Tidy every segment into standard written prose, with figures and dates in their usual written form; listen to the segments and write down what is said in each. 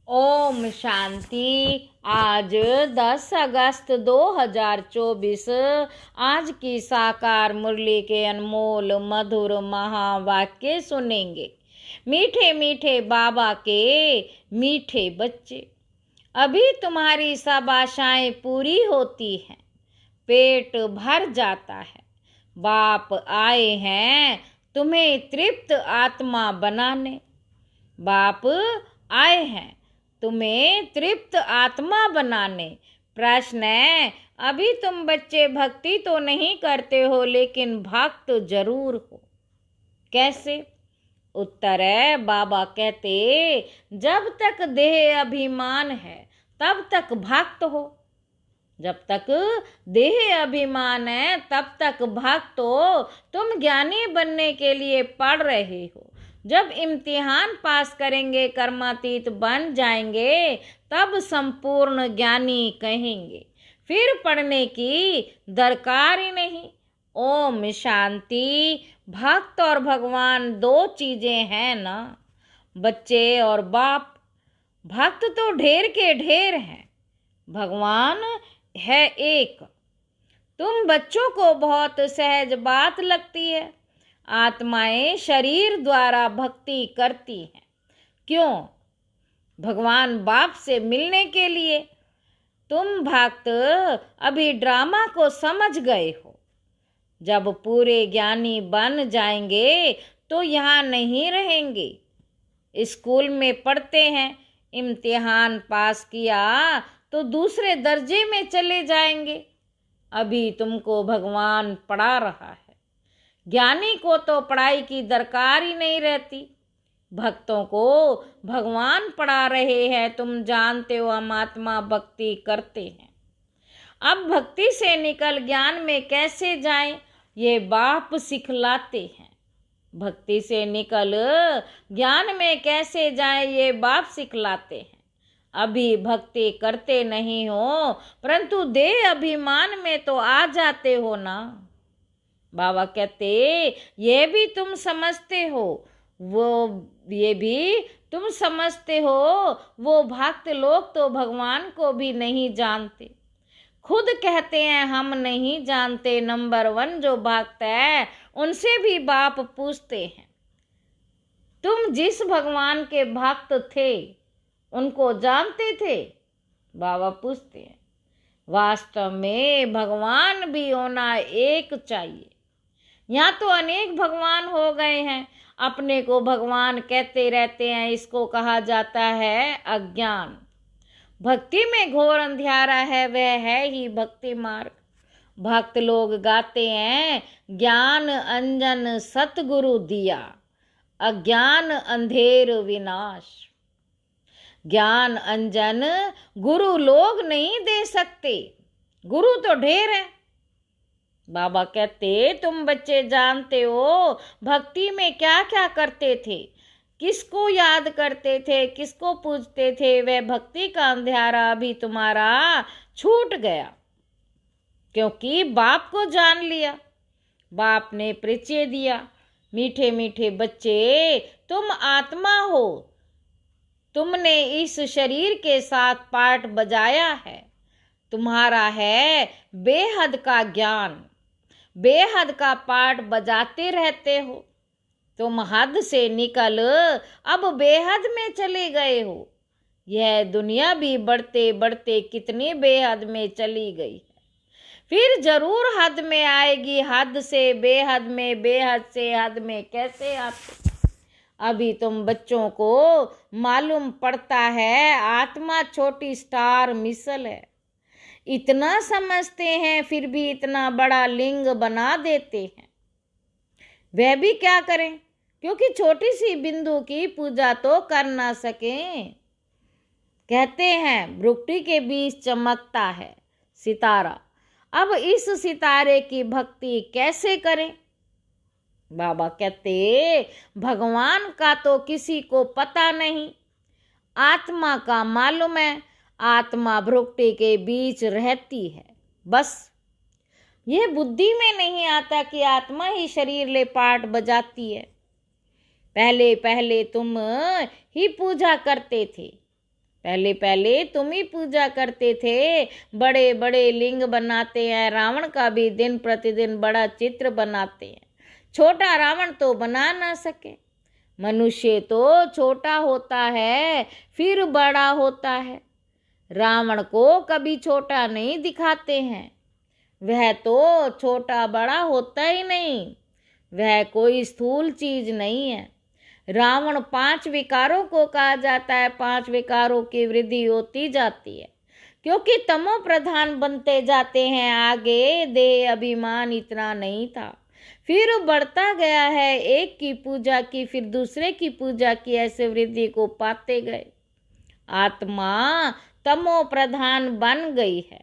ओम शांति। आज 10 अगस्त 2024 आज की साकार मुरली के अनमोल मधुर महावाक्य सुनेंगे। मीठे मीठे बाबा के मीठे बच्चे, अभी तुम्हारी सब आशाएं पूरी होती हैं, पेट भर जाता है। बाप आए हैं तुम्हें तृप्त आत्मा बनाने। बाप आए हैं तुम्हें तृप्त आत्मा बनाने। प्रश्न है, अभी तुम बच्चे भक्ति तो नहीं करते हो, लेकिन भक्त जरूर हो। कैसे? उत्तर है, बाबा कहते जब तक देह अभिमान है तब तक भक्त हो। जब तक देह अभिमान है तब तक भक्त हो। तुम ज्ञानी बनने के लिए पढ़ रहे हो। जब इम्तिहान पास करेंगे, कर्मातीत बन जाएंगे, तब संपूर्ण ज्ञानी कहेंगे। फिर पढ़ने की दरकार ही नहीं। ओम शांति। भक्त और भगवान दो चीजें हैं ना, बच्चे और बाप। भक्त तो ढेर के ढेर हैं, भगवान है एक। तुम बच्चों को बहुत सहज बात लगती है। आत्माएं शरीर द्वारा भक्ति करती हैं। क्यों? भगवान बाप से मिलने के लिए। तुम भक्त अभी ड्रामा को समझ गए हो। जब पूरे ज्ञानी बन जाएंगे तो यहाँ नहीं रहेंगे। स्कूल में पढ़ते हैं, इम्तिहान पास किया तो दूसरे दर्जे में चले जाएंगे। अभी तुमको भगवान पढ़ा रहा है। ज्ञानी को तो पढ़ाई की दरकार ही नहीं रहती। भक्तों को भगवान पढ़ा रहे हैं। तुम जानते हो हम आत्मा भक्ति करते हैं। अब भक्ति से निकल ज्ञान में कैसे जाएं, ये बाप सिखलाते हैं। भक्ति से निकल ज्ञान में कैसे जाएं, ये बाप सिखलाते हैं। अभी भक्ति करते नहीं हो, परंतु देह अभिमान में तो आ जाते हो ना। बाबा कहते ये भी तुम समझते हो, ये भी तुम समझते हो। वो भक्त लोग तो भगवान को भी नहीं जानते। खुद कहते हैं हम नहीं जानते। नंबर 1 जो भक्त है उनसे भी बाप पूछते हैं, तुम जिस भगवान के भक्त थे उनको जानते थे? बाबा पूछते हैं। वास्तव में भगवान भी होना एक चाहिए। यहाँ तो अनेक भगवान हो गए हैं, अपने को भगवान कहते रहते हैं। इसको कहा जाता है अज्ञान। भक्ति में घोर अंधियारा है, वह है ही भक्ति मार्ग। भक्त लोग गाते हैं, ज्ञान अंजन सतगुरु दिया, अज्ञान अंधेर विनाश। ज्ञान अंजन गुरु लोग नहीं दे सकते, गुरु तो ढेर है। बाबा कहते तुम बच्चे जानते हो भक्ति में क्या क्या करते थे, किसको याद करते थे, किसको पूजते थे। वह भक्ति का अंधेरा भी तुम्हारा छूट गया, क्योंकि बाप को जान लिया। बाप ने परिचय दिया। मीठे मीठे बच्चे, तुम आत्मा हो। तुमने इस शरीर के साथ पाठ बजाया है। तुम्हारा है बेहद का ज्ञान। बेहद का पाठ बजाते रहते हो। तुम हद से निकल अब बेहद में चले गए हो। यह दुनिया भी बढ़ते बढ़ते कितनी बेहद में चली गई है, फिर जरूर हद में आएगी। हद से बेहद में, बेहद से हद में कैसे आते? अभी तुम बच्चों को मालूम पड़ता है आत्मा छोटी स्टार मिसल है। इतना समझते हैं, फिर भी इतना बड़ा लिंग बना देते हैं। वह भी क्या करें, क्योंकि छोटी सी बिंदु की पूजा तो कर ना सकें। कहते हैं भ्रुकुटी के बीच चमकता है सितारा। अब इस सितारे की भक्ति कैसे करें? बाबा कहते भगवान का तो किसी को पता नहीं, आत्मा का मालूम है। आत्मा भ्रुकुटी के बीच रहती है, बस। यह बुद्धि में नहीं आता कि आत्मा ही शरीर ले पाठ बजाती है। पहले पहले तुम ही पूजा करते थे, पहले पहले तुम ही पूजा करते थे, बड़े बड़े लिंग बनाते हैं। रावण का भी दिन प्रतिदिन बड़ा चित्र बनाते हैं। छोटा रावण तो बना ना सके। मनुष्य तो छोटा होता है फिर बड़ा होता है, रावण को कभी छोटा नहीं दिखाते हैं। वह तो छोटा बड़ा होता ही नहीं, वह कोई स्थूल चीज नहीं है। रावण 5 विकारों को कहा जाता है। 5 विकारों की वृद्धि होती जाती है क्योंकि तमो प्रधान बनते जाते हैं। आगे देह अभिमान इतना नहीं था, फिर बढ़ता गया है। एक की पूजा की, फिर दूसरे की पूजा की, ऐसे वृद्धि को पाते गए। आत्मा तमो प्रधान बन गई है।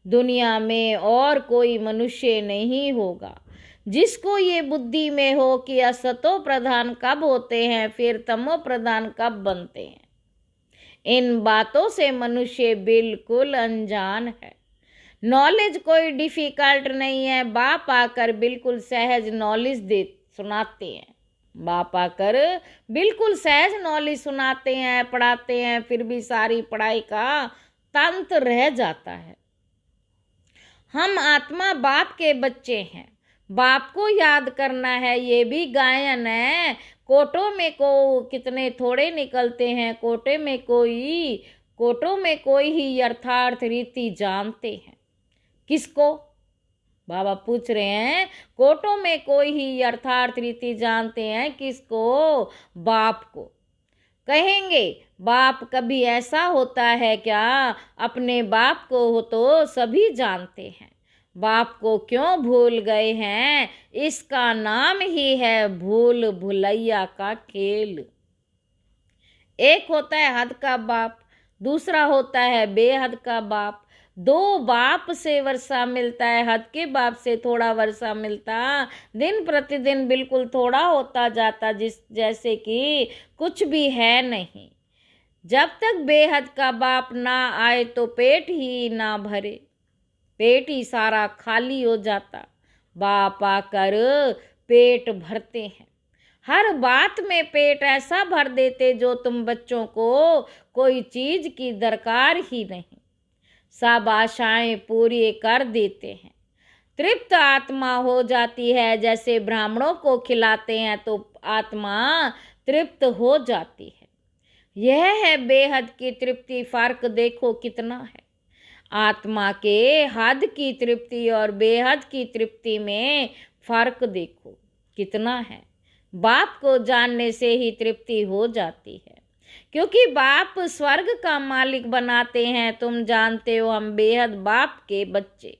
दुनिया में और कोई मनुष्य नहीं होगा जिसको ये बुद्धि में हो कि असतो प्रधान कब होते हैं, फिर तमो प्रधान कब बनते हैं। इन बातों से मनुष्य बिल्कुल अनजान है। नॉलेज कोई डिफिकल्ट नहीं है। बाप आकर बिल्कुल सहज नॉलेज दे सुनाते हैं। बाप आकर बिल्कुल सहज नॉलेज सुनाते हैं, पढ़ाते हैं, फिर भी सारी पढ़ाई का तंत्र रह जाता है। हम आत्मा बाप के बच्चे हैं, बाप को याद करना है। ये भी गायन है। कोटों में को कितने थोड़े निकलते हैं, कोटों में कोई ही यथार्थ रीति जानते हैं। किसको? बाबा पूछ रहे हैं। कोटों में कोई ही यथार्थ रीति जानते हैं। किसको? बाप को। कहेंगे बाप कभी ऐसा होता है क्या? अपने बाप को हो तो सभी जानते हैं। बाप को क्यों भूल गए हैं? इसका नाम ही है भूल भुलैया का खेल। एक होता है हद का बाप, दूसरा होता है बेहद का बाप। 2 बाप से वर्षा मिलता है, हद के बाप से थोड़ा वर्षा मिलता। दिन प्रतिदिन बिल्कुल थोड़ा होता जाता, जैसे कि कुछ भी है नहीं। जब तक बेहद का बाप ना आए तो पेट ही ना भरे, पेट ही सारा खाली हो जाता। बाप आकर पेट भरते हैं। हर बात में पेट ऐसा भर देते जो तुम बच्चों को कोई चीज की दरकार ही नहीं। सब आशाएं पूरी कर देते हैं। तृप्त आत्मा हो जाती है। जैसे ब्राह्मणों को खिलाते हैं तो आत्मा तृप्त हो जाती है। यह है बेहद की तृप्ति। फर्क देखो कितना है। आत्मा के हद की तृप्ति और बेहद की तृप्ति में फर्क देखो कितना है। बाप को जानने से ही तृप्ति हो जाती है, क्योंकि बाप स्वर्ग का मालिक बनाते हैं। तुम जानते हो हम बेहद बाप के बच्चे।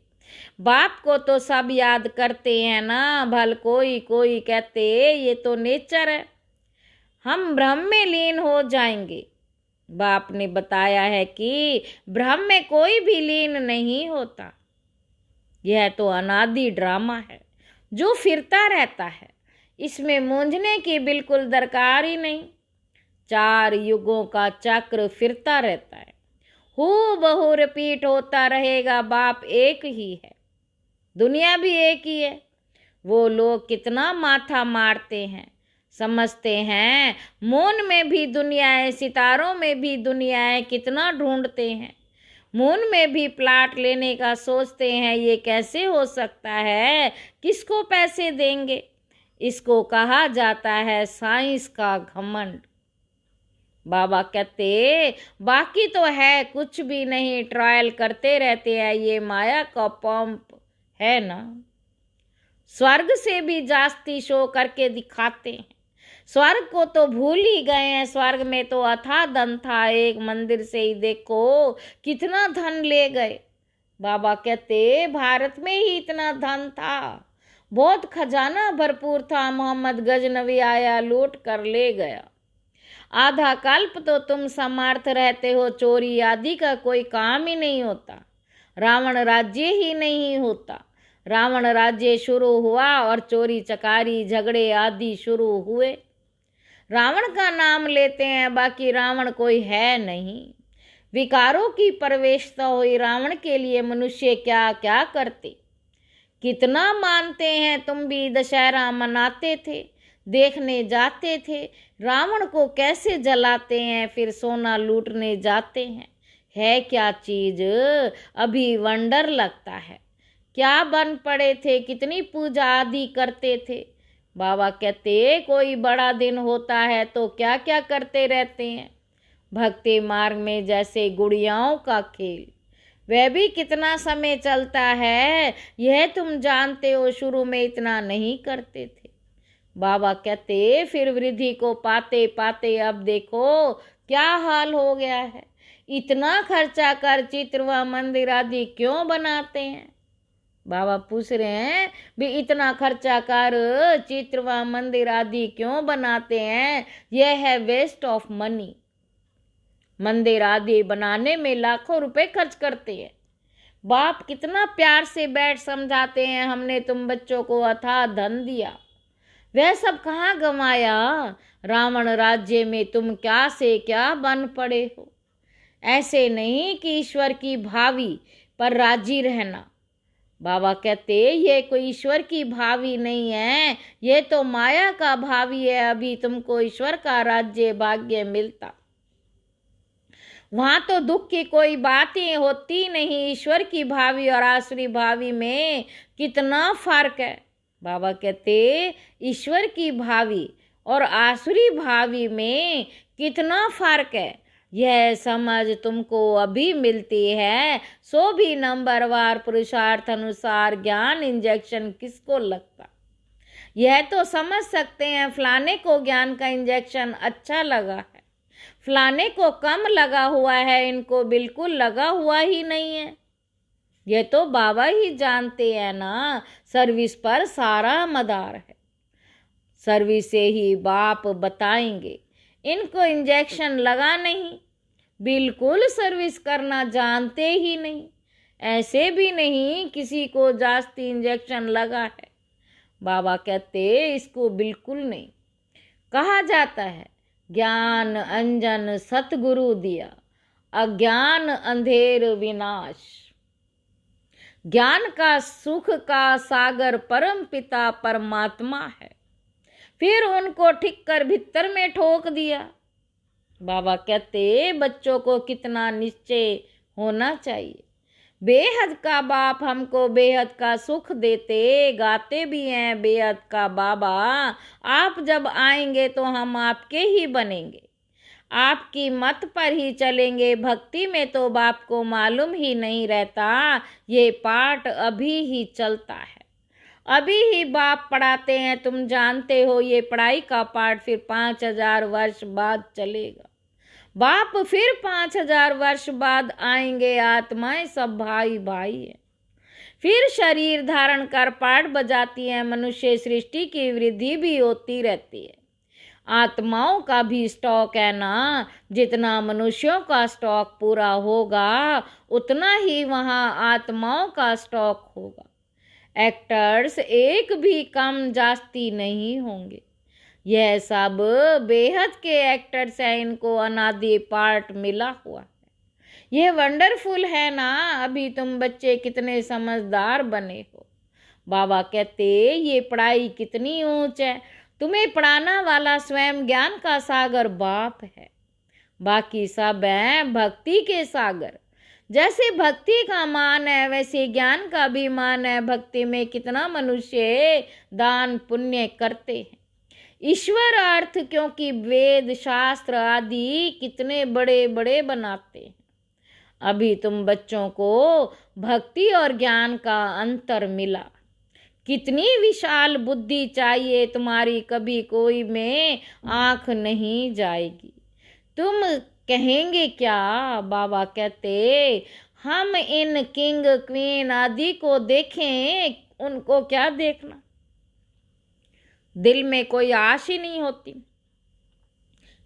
बाप को तो सब याद करते हैं ना। भल कोई कोई कहते ये तो नेचर है, हम ब्रह्म में लीन हो जाएंगे। बाप ने बताया है कि ब्रह्म में कोई भी लीन नहीं होता। यह तो अनादि ड्रामा है जो फिरता रहता है। इसमें मूंझने की बिल्कुल दरकार ही नहीं। 4 युगों का चक्र फिरता रहता है, हूबहू रिपीट होता रहेगा। बाप एक ही है, दुनिया भी एक ही है। वो लोग कितना माथा मारते हैं, समझते हैं मून में भी दुनिया है, सितारों में भी दुनिया है। कितना ढूंढते हैं, मून में भी प्लाट लेने का सोचते हैं। ये कैसे हो सकता है? किसको पैसे देंगे? इसको कहा जाता है साइंस का घमंड। बाबा कहते बाकी तो है कुछ भी नहीं, ट्रायल करते रहते हैं। ये माया का पंप है ना। स्वर्ग से भी जास्ती शो करके दिखाते हैं। स्वर्ग को तो भूल ही गए हैं। स्वर्ग में तो अथाह धन था। एक मंदिर से ही देखो कितना धन ले गए। बाबा कहते भारत में ही इतना धन था, बहुत खजाना भरपूर था। मोहम्मद गजनवी आया, लूट कर ले गया। आधा कल्प तो तुम समर्थ रहते हो, चोरी आदि का कोई काम ही नहीं होता। रावण राज्य ही नहीं होता। रावण राज्य शुरू हुआ और चोरी चकारी झगड़े आदि शुरू हुए। रावण का नाम लेते हैं, बाकी रावण कोई है नहीं। विकारों की प्रवेशता हुई। रावण के लिए मनुष्य क्या क्या करते, कितना मानते हैं। तुम भी दशहरा मनाते थे, देखने जाते थे रावण को कैसे जलाते हैं, फिर सोना लूटने जाते हैं। है क्या चीज, अभी वंडर लगता है। क्या बन पड़े थे, कितनी पूजा आदि करते थे। बाबा कहते कोई बड़ा दिन होता है तो क्या क्या करते रहते हैं। भक्ति मार्ग में जैसे गुड़ियाओं का खेल, वह भी कितना समय चलता है, यह तुम जानते हो। शुरू में इतना नहीं करते थे। बाबा कहते फिर वृद्धि को पाते पाते अब देखो क्या हाल हो गया है। इतना खर्चा कर चित्र व मंदिर आदि क्यों बनाते हैं। बाबा पूछ रहे हैं भी इतना खर्चा कर चित्र व मंदिर आदि क्यों बनाते हैं, यह है वेस्ट ऑफ मनी। मंदिर आदि बनाने में लाखों रुपए खर्च करते हैं। बाप कितना प्यार से बैठ समझाते हैं, हमने तुम बच्चों को अथाह धन दिया, वह सब कहाँ गंवाया। रावण राज्य में तुम क्या से क्या बन पड़े हो। ऐसे नहीं कि ईश्वर की भावी पर राजी रहना। बाबा कहते ये कोई ईश्वर की भावी नहीं है, ये तो माया का भावी है। अभी तुमको ईश्वर का राज्य भाग्य मिलता, वहां तो दुख की कोई बात ही होती नहीं। ईश्वर की भावी और आसुरी भावी में कितना फर्क है। बाबा कहते ईश्वर की भावी और आसुरी भावी में कितना फर्क है, यह समझ तुमको अभी मिलती है। सो भी नंबरवार पुरुषार्थ अनुसार ज्ञान इंजेक्शन किसको लगता, यह तो समझ सकते हैं। फलाने को ज्ञान का इंजेक्शन अच्छा लगा है, फलाने को कम लगा हुआ है, इनको बिल्कुल लगा हुआ ही नहीं है। ये तो बाबा ही जानते हैं ना, सर्विस पर सारा मदार है। सर्विस से ही बाप बताएंगे। इनको इंजेक्शन लगा नहीं, बिल्कुल सर्विस करना जानते ही नहीं। ऐसे भी नहीं किसी को जास्ती इंजेक्शन लगा है। बाबा कहते इसको बिल्कुल नहीं। कहा जाता है ज्ञान अंजन सतगुरु दिया, अज्ञान अंधेर विनाश। ज्ञान का सुख का सागर परम पिता परमात्मा है, फिर उनको ठीक कर भीतर में ठोक दिया। बाबा कहते बच्चों को कितना निश्चय होना चाहिए। बेहद का बाप हमको बेहद का सुख देते, गाते भी हैं बेहद का बाबा। आप जब आएंगे तो हम आपके ही बनेंगे, आपकी मत पर ही चलेंगे। भक्ति में तो बाप को मालूम ही नहीं रहता, ये पाठ अभी ही चलता है। अभी ही बाप पढ़ाते हैं, तुम जानते हो ये पढ़ाई का पाठ फिर 5000 वर्ष बाद चलेगा। बाप फिर 5000 वर्ष बाद आएंगे, आत्माएं सब भाई भाई है। फिर शरीर धारण कर पाठ बजाती है। मनुष्य सृष्टि की वृद्धि भी होती रहती है। आत्माओं का भी स्टॉक है ना, जितना मनुष्यों का स्टॉक पूरा होगा उतना ही वहाँ आत्माओं का स्टॉक होगा। एक्टर्स एक भी कम जास्ती नहीं होंगे। यह सब बेहद के एक्टर्स हैं, इनको अनादि पार्ट मिला हुआ है। यह वंडरफुल है ना। अभी तुम बच्चे कितने समझदार बने हो। बाबा कहते ये पढ़ाई कितनी ऊंच है। तुम्हें पढ़ाना वाला स्वयं ज्ञान का सागर बाप है, बाकी सब हैं भक्ति के सागर। जैसे भक्ति का मान है वैसे ज्ञान का भी मान है। भक्ति में कितना मनुष्य दान पुण्य करते हैं। ईश्वर अर्थ क्योंकि वेद शास्त्र आदि कितने बड़े बड़े बनाते हैं। अभी तुम बच्चों को भक्ति और ज्ञान का अंतर मिला। कितनी विशाल बुद्धि चाहिए तुम्हारी, कभी कोई में आंख नहीं जाएगी। तुम कहेंगे क्या। बाबा कहते हम इन किंग क्वीन आदि को देखें, उनको क्या देखना। दिल में कोई आश ही नहीं होती।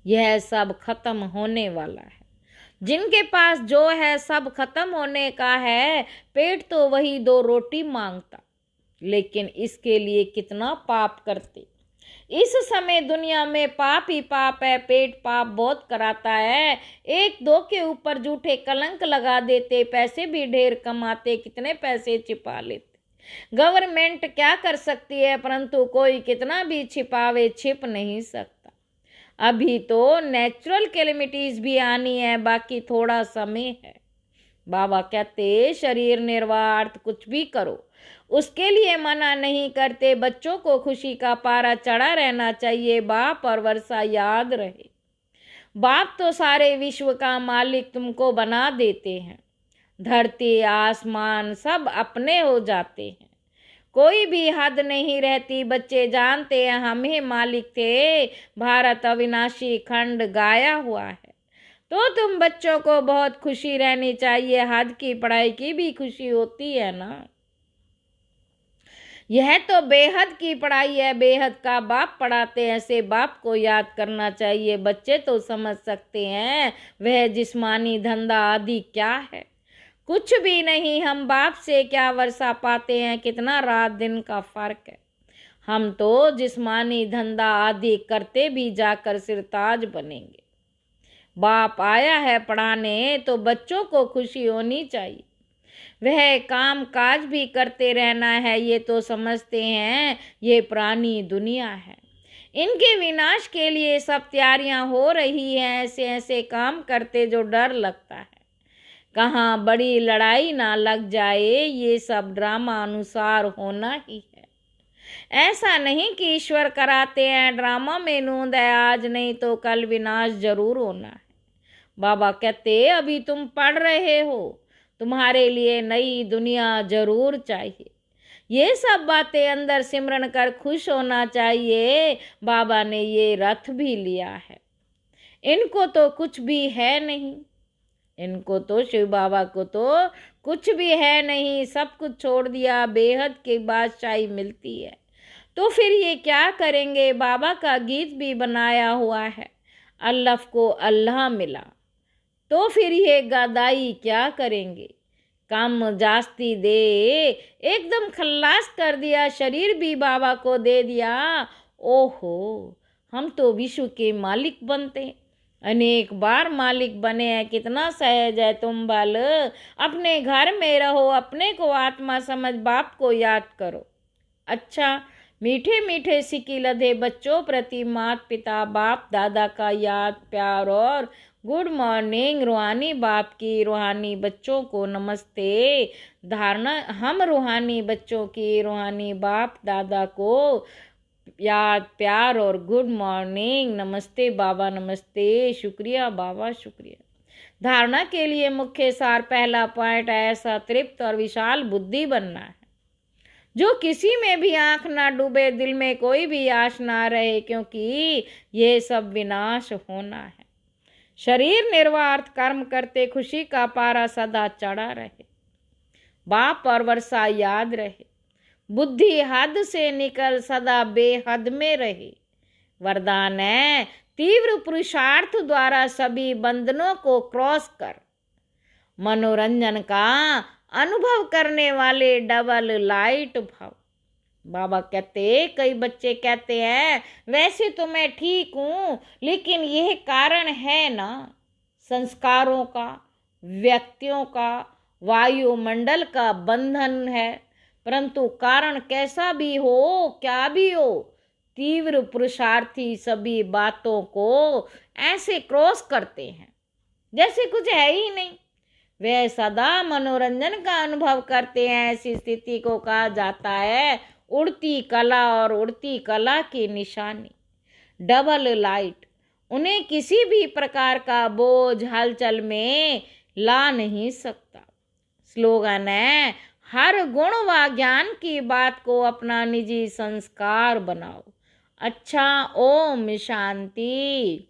यह सब खत्म होने वाला है। जिनके पास जो है सब खत्म होने का है। पेट तो वही 2 रोटी मांगता, लेकिन इसके लिए कितना पाप करते। इस समय दुनिया में पाप ही पाप है। पेट पाप बहुत कराता है। 1-2 के ऊपर झूठे कलंक लगा देते, पैसे भी ढेर कमाते, कितने पैसे छिपा लेते। गवर्नमेंट क्या कर सकती है, परंतु कोई कितना भी छिपावे छिप नहीं सकता। अभी तो नेचुरल कैलेमिटीज भी आनी है, बाकी थोड़ा समय है। बाबा कहते शरीर निर्वार्थ कुछ भी करो, उसके लिए मना नहीं करते। बच्चों को खुशी का पारा चढ़ा रहना चाहिए। बाप और वर्षा याद रहे, बाप तो सारे विश्व का मालिक तुमको बना देते हैं। धरती आसमान सब अपने हो जाते हैं, कोई भी हद नहीं रहती। बच्चे जानते हैं हम ही मालिक थे। भारत अविनाशी खंड गाया हुआ है। तो तुम बच्चों को बहुत खुशी रहनी चाहिए। हद की पढ़ाई की भी खुशी होती है ना। यह तो बेहद की पढ़ाई है, बेहद का बाप पढ़ाते हैं। ऐसे बाप को याद करना चाहिए। बच्चे तो समझ सकते हैं वह जिस्मानी धंधा आदि क्या है। कुछ भी नहीं। हम बाप से क्या वर्षा पाते हैं, कितना रात दिन का फर्क है। हम तो जिस्मानी धंधा आदि करते भी जाकर सिरताज बनेंगे। बाप आया है पढ़ाने, तो बच्चों को खुशी होनी चाहिए। वह काम काज भी करते रहना है, ये तो समझते हैं ये पुरानी दुनिया है। इनके विनाश के लिए सब तैयारियां हो रही हैं। ऐसे ऐसे काम करते जो डर लगता है, कहाँ बड़ी लड़ाई ना लग जाए। ये सब ड्रामा अनुसार होना ही है। ऐसा नहीं कि ईश्वर कराते हैं। ड्रामा में नूंद है, आज नहीं तो कल विनाश जरूर होना है। बाबा कहते अभी तुम पढ़ रहे हो, तुम्हारे लिए नई दुनिया जरूर चाहिए। ये सब बातें अंदर सिमरन कर खुश होना चाहिए। बाबा ने ये रथ भी लिया है, इनको तो कुछ भी है नहीं। इनको तो शिव बाबा को तो कुछ भी है नहीं, सब कुछ छोड़ दिया। बेहद की बादशाही मिलती है, तो फिर ये क्या करेंगे। बाबा का गीत भी बनाया हुआ है, अल्लाफ को अल्लाह मिला, तो फिर ये गदाई क्या करेंगे। कम जास्ती दे एकदम खल्लास कर दिया, शरीर भी बाबा को दे दिया। ओहो, हम तो विश्व के मालिक बनते, अनेक बार मालिक बने हैं। कितना सहज है तुम बल। अपने घर में रहो, अपने को आत्मा समझ, बाप को याद करो। अच्छा, मीठे मीठे सिक्की लधे बच्चों प्रति माता पिता बाप दादा का याद प्यार और गुड मॉर्निंग। रूहानी बाप की रूहानी बच्चों को नमस्ते। धारणा, हम रूहानी बच्चों की रूहानी बाप दादा को याद प्यार और गुड मॉर्निंग। नमस्ते बाबा, नमस्ते, शुक्रिया बाबा, शुक्रिया। धारणा के लिए मुख्य सार पहला पॉइंट है, ऐसा तृप्त और विशाल बुद्धि बनना है जो किसी में भी आंख ना डूबे, दिल में कोई भी आश ना रहे, क्योंकि ये सब विनाश होना है। शरीर निर्वार्थ कर्म करते खुशी का पारा सदा चढ़ा रहे। बाप और वर्षा याद रहे। बुद्धि हद से निकल सदा बेहद में रहे। वरदान है तीव्र पुरुषार्थ द्वारा सभी बंधनों को क्रॉस कर मनोरंजन का अनुभव करने वाले डबल लाइट भव। बाबा कहते, कई बच्चे कहते हैं वैसे तो मैं ठीक हूँ, लेकिन यह कारण है ना, संस्कारों का, व्यक्तियों का, वायुमंडल का बंधन है। परंतु कारण कैसा भी हो, क्या भी हो, तीव्र पुरुषार्थी सभी बातों को ऐसे क्रॉस करते हैं जैसे कुछ है ही नहीं। वे सदा मनोरंजन का अनुभव करते हैं। ऐसी स्थिति को कहा जाता है उड़ती कला, और उड़ती कला की निशानी डबल लाइट। उन्हें किसी भी प्रकार का बोझ हलचल में ला नहीं सकता। स्लोगन है, हर गुण व ज्ञान की बात को अपना निजी संस्कार बनाओ। अच्छा, ओम शांति।